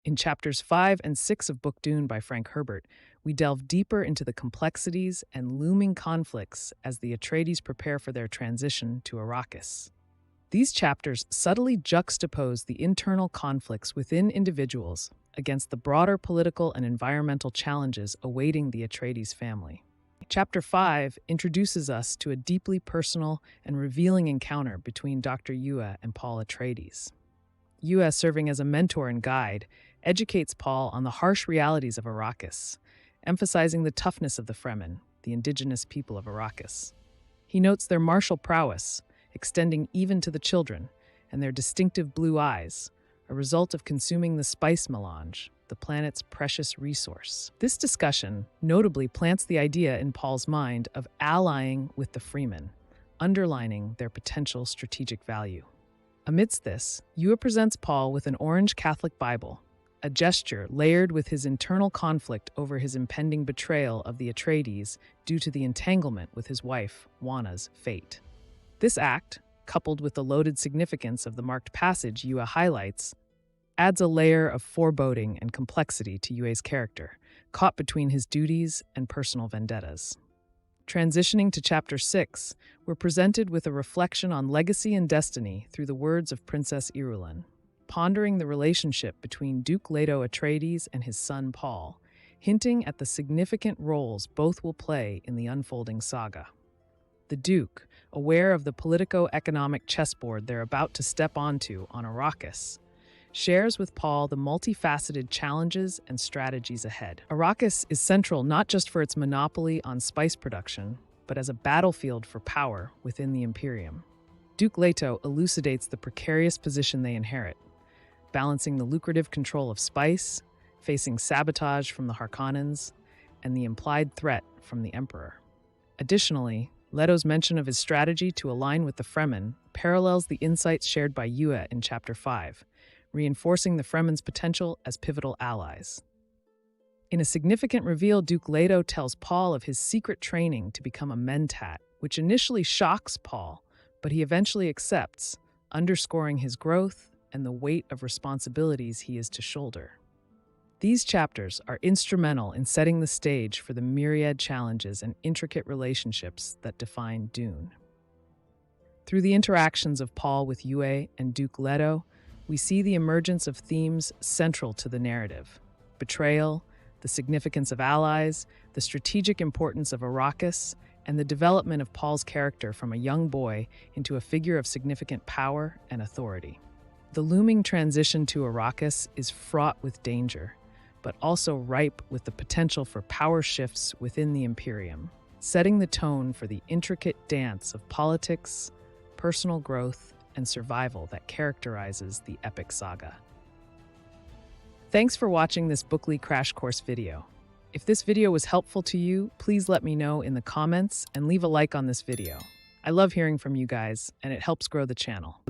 In chapters 5 and 6 of Book Dune by Frank Herbert, we delve deeper into the complexities and looming conflicts as the Atreides prepare for their transition to Arrakis. These chapters subtly juxtapose the internal conflicts within individuals against the broader political and environmental challenges awaiting the Atreides family. Chapter 5 introduces us to a deeply personal and revealing encounter between Dr. Yua and Paul Atreides. Yua, serving as a mentor and guide, educates Paul on the harsh realities of Arrakis, emphasizing the toughness of the Fremen, the indigenous people of Arrakis. He notes their martial prowess, extending even to the children, and their distinctive blue eyes, a result of consuming the spice melange, the planet's precious resource. This discussion notably plants the idea in Paul's mind of allying with the Fremen, underlining their potential strategic value. Amidst this, Yua presents Paul with an orange Catholic Bible, a gesture layered with his internal conflict over his impending betrayal of the Atreides due to the entanglement with his wife, Wanna's fate. This act, coupled with the loaded significance of the marked passage Yua highlights, adds a layer of foreboding and complexity to Yue's character, caught between his duties and personal vendettas. Transitioning to Chapter 6, we're presented with a reflection on legacy and destiny through the words of Princess Irulan, pondering the relationship between Duke Leto Atreides and his son Paul, hinting at the significant roles both will play in the unfolding saga. The Duke, aware of the politico-economic chessboard they're about to step onto on Arrakis, shares with Paul the multifaceted challenges and strategies ahead. Arrakis is central not just for its monopoly on spice production, but as a battlefield for power within the Imperium. Duke Leto elucidates the precarious position they inherit, balancing the lucrative control of spice, facing sabotage from the Harkonnens, and the implied threat from the Emperor. Additionally, Leto's mention of his strategy to align with the Fremen parallels the insights shared by Yua in Chapter 5, reinforcing the Fremen's potential as pivotal allies. In a significant reveal, Duke Leto tells Paul of his secret training to become a mentat, which initially shocks Paul, but he eventually accepts, underscoring his growth and the weight of responsibilities he is to shoulder. These chapters are instrumental in setting the stage for the myriad challenges and intricate relationships that define Dune. Through the interactions of Paul with Yue and Duke Leto, we see the emergence of themes central to the narrative: betrayal, the significance of allies, the strategic importance of Arrakis, and the development of Paul's character from a young boy into a figure of significant power and authority. The looming transition to Arrakis is fraught with danger, but also ripe with the potential for power shifts within the Imperium, setting the tone for the intricate dance of politics, personal growth, and survival that characterizes the epic saga. Thanks for watching this Bookly Crash Course video. If this video was helpful to you, please let me know in the comments and leave a like on this video. I love hearing from you guys, and it helps grow the channel.